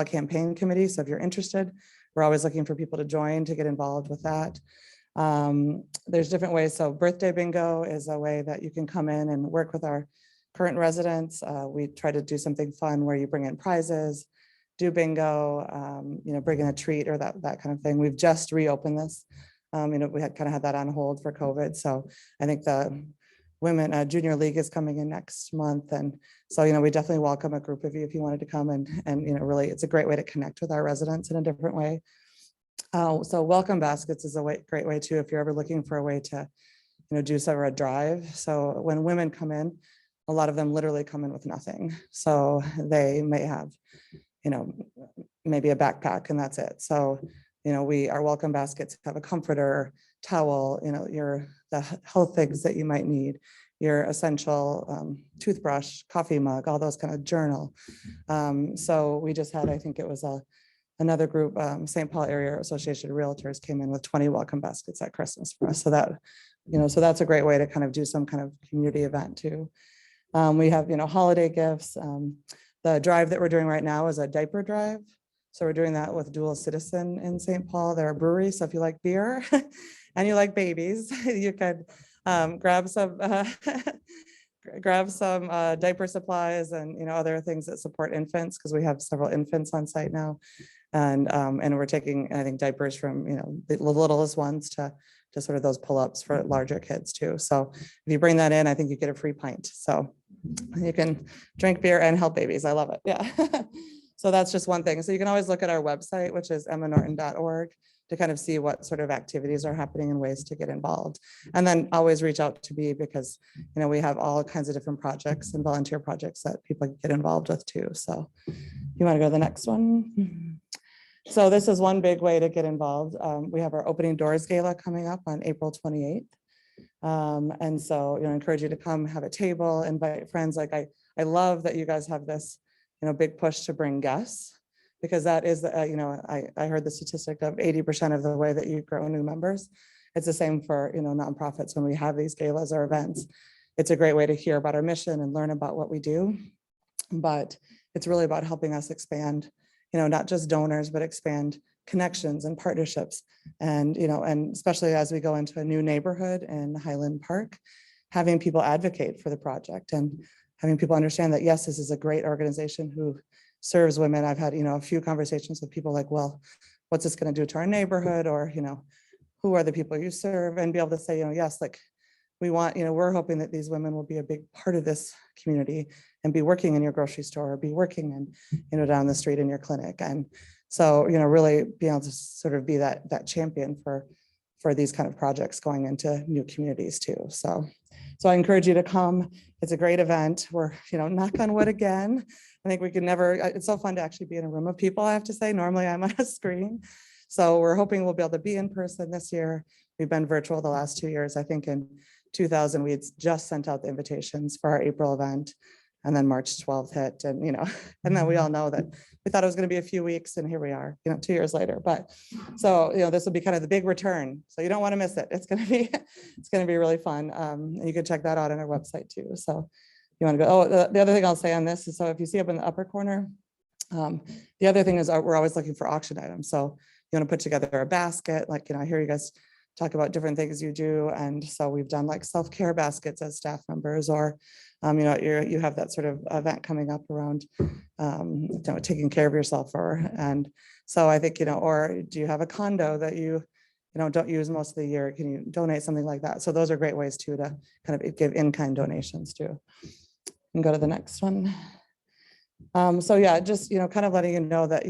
campaign committee. So if you're interested, we're always looking for people to join to get involved with that. There's different ways. So birthday bingo is a way that you can come in and work with our current residents. We try to do something fun where you bring in prizes, do bingo, bring in a treat or that kind of thing. We've just reopened this. We had kind of had that on hold for COVID. So I think the Women Junior League is coming in next month. And so, we definitely welcome a group of you if you wanted to come and really, it's a great way to connect with our residents in a different way. So welcome baskets is a great way too, if you're ever looking for a way to, do sort of a drive. So when women come in, a lot of them literally come in with nothing. So they may have, maybe a backpack and that's it. So, our welcome baskets have a comforter, towel, the health things that you might need, your essential toothbrush, coffee mug, all those kind of journal. So we just had, I think it was another group, St. Paul Area Association of Realtors came in with 20 welcome baskets at Christmas for us. So that, so that's a great way to kind of do some kind of community event too. We have, holiday gifts. The drive that we're doing right now is a diaper drive. So we're doing that with Dual Citizen in St. Paul. They're a brewery. So if you like beer and you like babies, you could grab some diaper supplies and other things that support infants, because we have several infants on site now. And we're taking, I think, diapers from the littlest ones to sort of those pull-ups for larger kids too. So if you bring that in, I think you get a free pint. So you can drink beer and help babies. I love it. Yeah. So that's just one thing. So you can always look at our website, which is emmanorton.org, to kind of see what sort of activities are happening and ways to get involved. And then always reach out to me, because we have all kinds of different projects and volunteer projects that people get involved with too. So you want to go to the next one? So this is one big way to get involved. We have our opening doors gala coming up on April 28th. And so, I encourage you to come, have a table, invite friends. Like I love that you guys have this, big push to bring guests, because that is, I heard the statistic of 80% of the way that you grow new members. It's the same for, nonprofits. When we have these galas or events, it's a great way to hear about our mission and learn about what we do. But it's really about helping us expand, not just donors, but expand connections and partnerships. And, and especially as we go into a new neighborhood in Highland Park, having people advocate for the project and having people understand that, yes, this is a great organization who serves women. I've had, a few conversations with people like, well, what's this going to do to our neighborhood? Or, who are the people you serve? And be able to say, yes, like we want, we're hoping that these women will be a big part of this community and be working in your grocery store, or be working in, down the street in your clinic. And so, really being able to sort of be that champion for these kind of projects going into new communities too. So I encourage you to come. It's a great event. We're, knock on wood again. I think we could never, it's so fun to actually be in a room of people, I have to say. Normally I'm on a screen. So we're hoping we'll be able to be in person this year. We've been virtual the last 2 years. I think in 2000, we had just sent out the invitations for our April event. And then March 12th hit, and and then we all know that we thought it was going to be a few weeks, and here we are, 2 years later. But so this will be kind of the big return, so you don't want to miss it. It's going to be really fun. And you can check that out on our website too. So you want to go. Oh, the other thing I'll say on this is, so if you see up in the upper corner, the other thing is we're always looking for auction items. So you want to put together a basket, like I hear you guys talk about different things you do, and so we've done like self-care baskets as staff members, or you have that sort of event coming up around taking care of yourself, and so I think or do you have a condo that you don't use most of the year? Can you donate something like that? So those are great ways too to kind of give in-kind donations too. And go to the next one. So yeah, just kind of letting you know that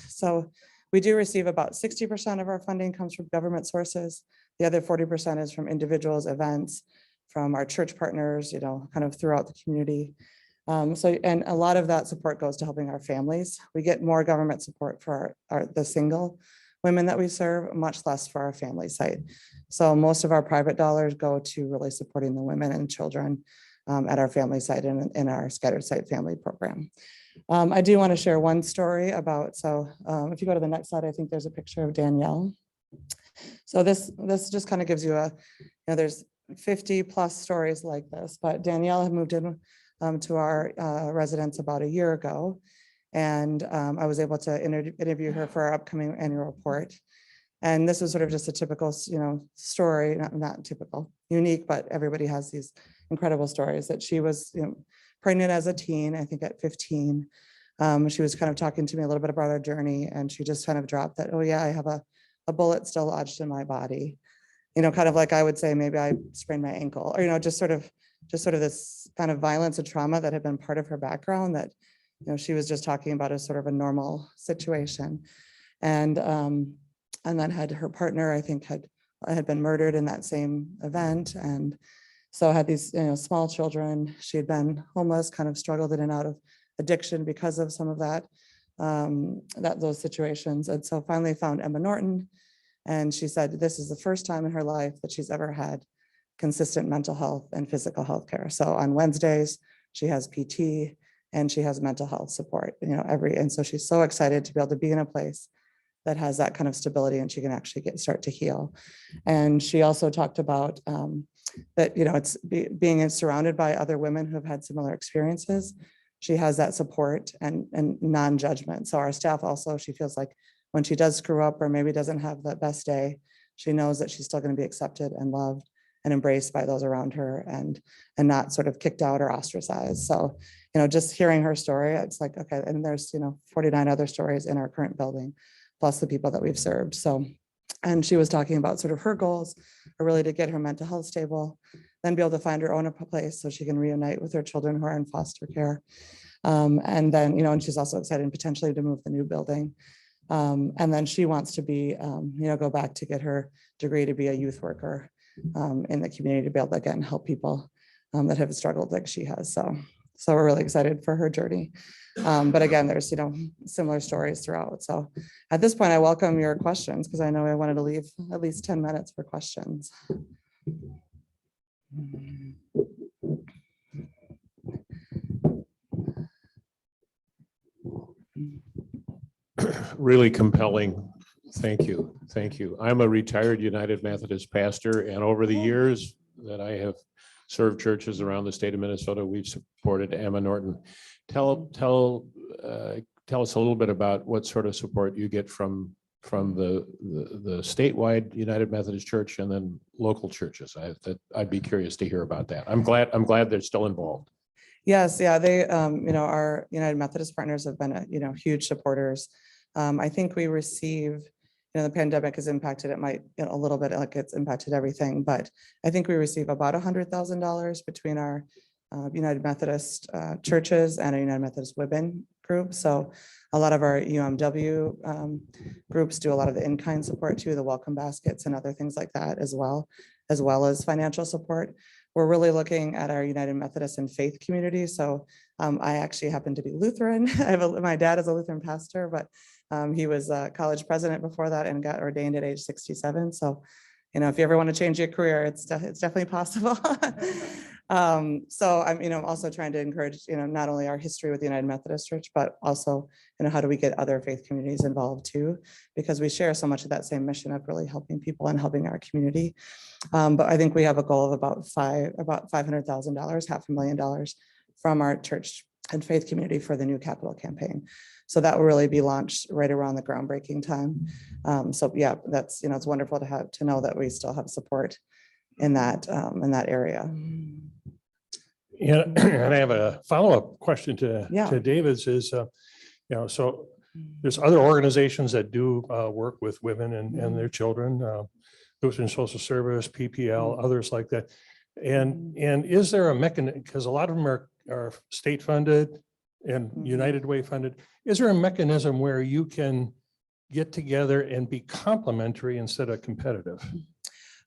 so we do receive about 60% of our funding comes from government sources. The other 40% is from individuals, events, from our church partners, kind of throughout the community. And a lot of that support goes to helping our families. We get more government support for the single women that we serve, much less for our family site. So most of our private dollars go to really supporting the women and children at our family site and in our scattered site family program. I do want to share one story about, if you go to the next slide, I think there's a picture of Danielle. So this just kind of gives you there's 50 plus stories like this, but Danielle had moved in to our residence about a year ago. And I was able to interview her for our upcoming annual report. And this was sort of just a typical, story, not typical, unique, but everybody has these incredible stories that she was, pregnant as a teen, I think at 15. She was kind of talking to me a little bit about her journey, and she just kind of dropped that, oh yeah, I have a bullet still lodged in my body. You know, kind of like I would say, maybe I sprained my ankle, or, you know, just sort of this kind of violence and trauma that had been part of her background that, you know, she was just talking about as sort of a normal situation. And then had her partner, I think, had been murdered in that same event. And so had these, you know, small children. She had been homeless, kind of struggled in and out of addiction because of some of that, those situations. And so finally found Emma Norton. And she said, this is the first time in her life that she's ever had consistent mental health and physical health care. So on Wednesdays, she has PT and she has mental health support, you know, and so she's so excited to be able to be in a place that has that kind of stability and she can actually start to heal. And she also talked about that, you know, it's being surrounded by other women who have had similar experiences. She has that support and non-judgment. So our staff also, she feels like when she does screw up or maybe doesn't have the best day, she knows that she's still going to be accepted and loved and embraced by those around her and not sort of kicked out or ostracized. So, you know, just hearing her story, it's like, okay, and there's, you know, 49 other stories in our current building, plus the people that we've served. So, and she was talking about sort of her goals are really to get her mental health stable, then be able to find her own place so she can reunite with her children who are in foster care. And then, you know, and she's also excited potentially to move the new building. And then she wants to be, you know, go back to get her degree to be a youth worker in the community to be able to again help people that have struggled like she has. So we're really excited for her journey. But again, there's, you know, similar stories throughout. So at this point, I welcome your questions because I know I wanted to leave at least 10 minutes for questions. Really compelling. Thank you. Thank you. I'm a retired United Methodist pastor, and over the years that I have served churches around the state of Minnesota, we've supported Emma Norton. Tell us a little bit about what sort of support you get from the statewide United Methodist Church and then local churches. I'd be curious to hear about that. I'm glad they're still involved. Yes, yeah, they, you know, our United Methodist partners have been, you know, huge supporters. I think we receive, you know, the pandemic has impacted it might, you know, a little bit, like it's impacted everything, but I think we receive about $100,000 between our United Methodist churches and a United Methodist women group. So a lot of our UMW groups do a lot of the in-kind support too, the welcome baskets and other things like that as well as financial support. We're really looking at our United Methodist and faith community. So I actually happen to be Lutheran. My dad is a Lutheran pastor, but he was a college president before that and got ordained at age 67. So, you know, if you ever want to change your career, it's definitely possible. So I'm, you know, also trying to encourage, you know, not only our history with the United Methodist Church, but also, you know, how do we get other faith communities involved too? Because we share so much of that same mission of really helping people and helping our community. But I think we have a goal of about $500,000, $500,000 from our church and faith community for the new capital campaign. So that will really be launched right around the groundbreaking time. So yeah, that's, you know, it's wonderful to know that we still have support in that area. And I have a follow-up question to David's is, you know, so there's other organizations that do work with women and their children, Lutheran Social Service, PPL, others like that. And is there a mechanism, because a lot of them are state funded and United Way funded. Is there a mechanism where you can get together and be complementary instead of competitive?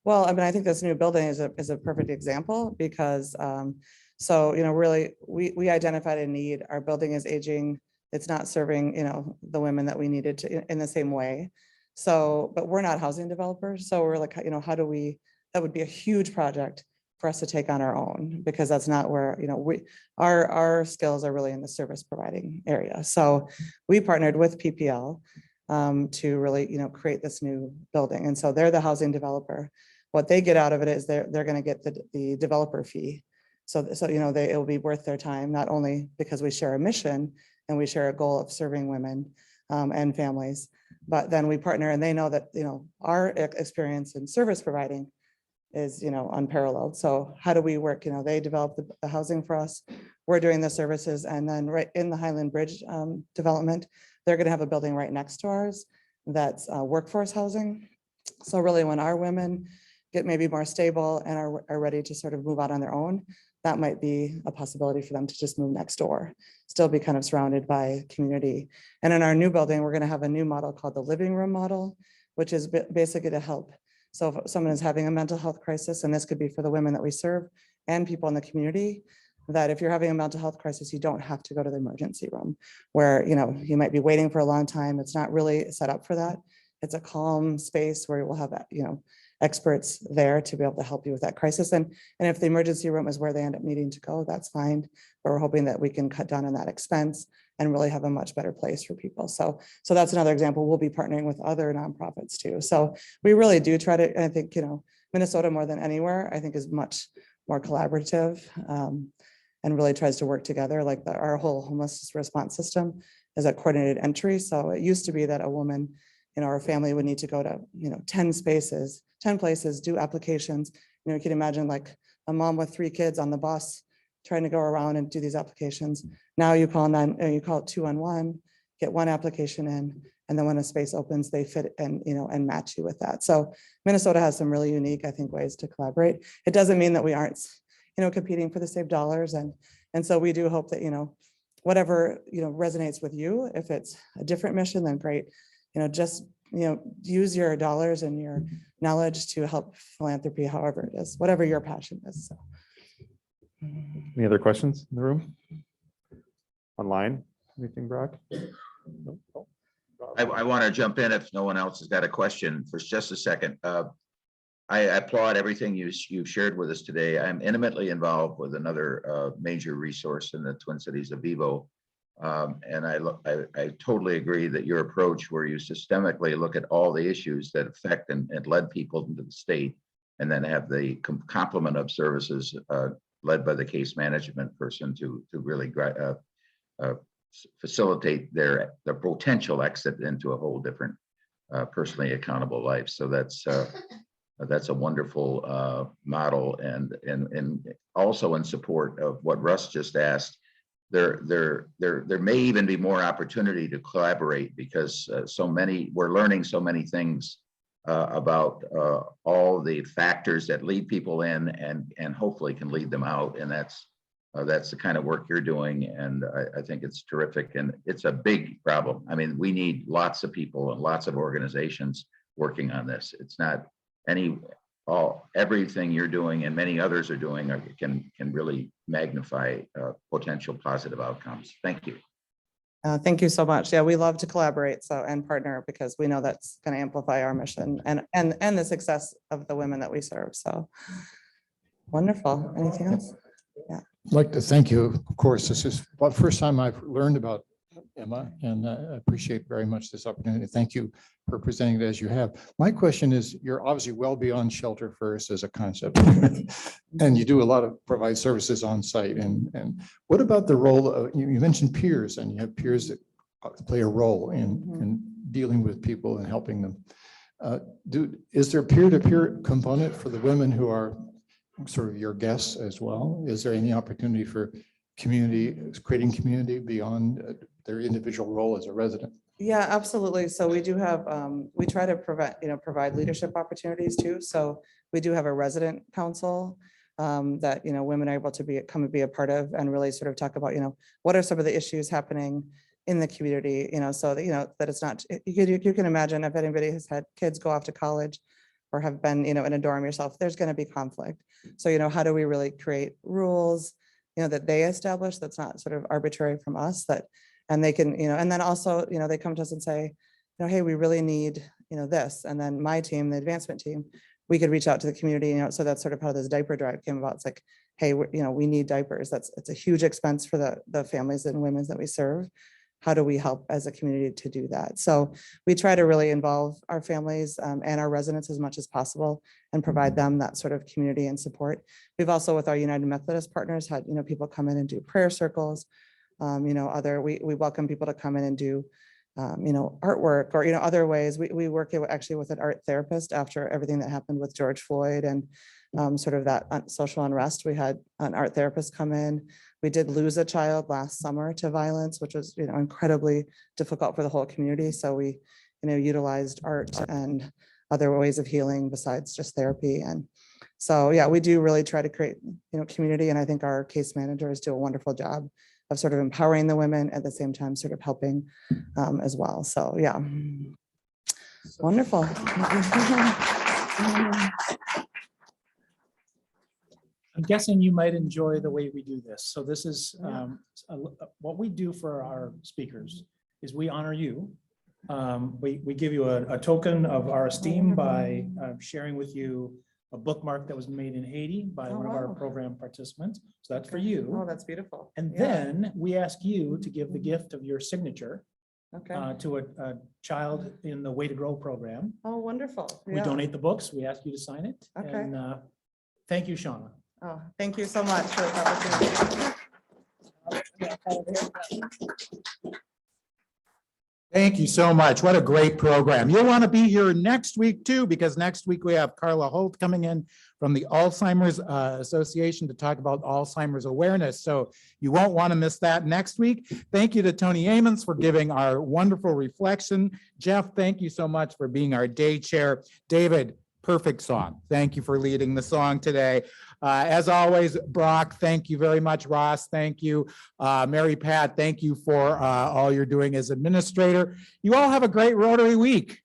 Well, I mean, I think this new building is a perfect example because, so, you know, really, we identified a need. Our building is aging. It's not serving, you know, the women that we needed to in the same way. So, but we're not housing developers. So we're like, you know, that would be a huge project for us to take on our own, because that's not where, you know, our skills are really in the service providing area. So we partnered with PPL to really, you know, create this new building. And so they're the housing developer. What they get out of it is they're going to get the developer fee. So you know, it will be worth their time, not only because we share a mission and we share a goal of serving women and families, but then we partner and they know that, you know, our experience in service providing is, unparalleled. So how do we work? They develop the housing for us. We're doing the services, and then right in the Highland Bridge development, they're going to have a building right next to ours that's workforce housing. So really, when our women get maybe more stable and are ready to sort of move out on their own, that might be a possibility for them to just move next door, still be kind of surrounded by community. And in our new building, we're going to have a new model called the living room model, which is basically to help. So if someone is having a mental health crisis, and this could be for the women that we serve and people in the community, that if you're having a mental health crisis, you don't have to go to the emergency room where, you might be waiting for a long time. It's not really set up for that. It's a calm space where we'll have, experts there to be able to help you with that crisis. And if the emergency room is where they end up needing to go, that's fine. But we're hoping that we can cut down on that expense and really have a much better place for people. So that's another example. We'll be partnering with other nonprofits too. So we really do try to, I think, Minnesota more than anywhere, I think is much more collaborative and really tries to work together. Like our whole homeless response system is a coordinated entry. So it used to be that a woman in our family would need to go to, 10 places, do applications. You can imagine like a mom with 3 kids on the bus trying to go around and do these applications. Now you call 211, get one application in, and then when a space opens, they fit and match you with that. So Minnesota has some really unique, I think, ways to collaborate. It doesn't mean that we aren't, competing for the same dollars, and so we do hope that whatever resonates with you. If it's a different mission, then great. Just use your dollars and your knowledge to help philanthropy, however it is, whatever your passion is. So. Any other questions in the room? Online? Anything, Brock? I want to jump in if no one else has got a question for just a second. I applaud everything you've shared with us today. I'm intimately involved with another major resource in the Twin Cities of Vivo. And I totally agree that your approach where you systemically look at all the issues that affect and led people into the state, and then have the complement of services led by the case management person to really facilitate their potential exit into a whole different personally accountable life. So that's a wonderful model, and also in support of what Russ just asked. There may even be more opportunity to collaborate because we're learning so many things about all the factors that lead people in and hopefully can lead them out. And that's the kind of work you're doing. And I think it's terrific. And it's a big problem. I mean, we need lots of people and lots of organizations working on this. It's not everything you're doing and many others are doing can really magnify potential positive outcomes. Thank you. Thank you so much. Yeah, we love to collaborate and partner because we know that's going to amplify our mission and the success of the women that we serve. So wonderful. Anything else? Yeah. I'd like to thank you. Of course, this is the first time I've learned about Emma, and I appreciate very much this opportunity. Thank you for presenting it as you have. My question is, you're obviously well beyond shelter first as a concept, and you do a lot of provide services on site. And what about the role of, you mentioned peers, and you have peers that play a role in dealing with people and helping them. Is there a peer-to-peer component for the women who are sort of your guests as well? Is there any opportunity for creating community beyond their individual role as a resident? Yeah, absolutely. So we do have, we try to provide leadership opportunities too. So we do have a resident council that, women are able to come and be a part of and really sort of talk about, what are some of the issues happening in the community, so that, that it's not, you can imagine if anybody has had kids go off to college or have been, in a dorm yourself, there's going to be conflict. So, how do we really create rules, that they establish that's not sort of arbitrary from us, and they can, and then also, they come to us and say, hey, we really need, this. And then my team, the advancement team, we could reach out to the community, so that's sort of how this diaper drive came about. It's like, hey, we need diapers. It's a huge expense for the families and women that we serve. How do we help as a community to do that? So we try to really involve our families and our residents as much as possible and provide them that sort of community and support. We've also, with our United Methodist partners, had, people come in and do prayer circles. We welcome people to come in and do, artwork or, other ways. We work actually with an art therapist after everything that happened with George Floyd. And sort of that social unrest. We had an art therapist come in. We did lose a child last summer to violence, which was, incredibly difficult for the whole community. So we, utilized art and other ways of healing besides just therapy. And so, yeah, we do really try to create, community. And I think our case managers do a wonderful job of sort of empowering the women at the same time, sort of helping as well. So, yeah. Wonderful. I'm guessing you might enjoy the way we do this. So this is what we do for our speakers is we honor you. We give you a token of our esteem by sharing with you a bookmark that was made in Haiti by one of our program participants. So that's for you. Oh, that's beautiful. And then we ask you to give the gift of your signature to a child in the Way to Grow program. Oh, wonderful. We donate the books. We ask you to sign it. Okay. And thank you, Shauna. Oh, thank you so much for this opportunity. Thank you so much. What a great program. You'll want to be here next week too, because next week we have Carla Holt coming in from the Alzheimer's Association to talk about Alzheimer's awareness. So you won't want to miss that next week. Thank you to Tony Amons for giving our wonderful reflection. Jeff, thank you so much for being our day chair. David, perfect song. Thank you for leading the song today. As always, Brock, thank you very much. Ross, thank you. Mary Pat, thank you for all you're doing as administrator. You all have a great Rotary week.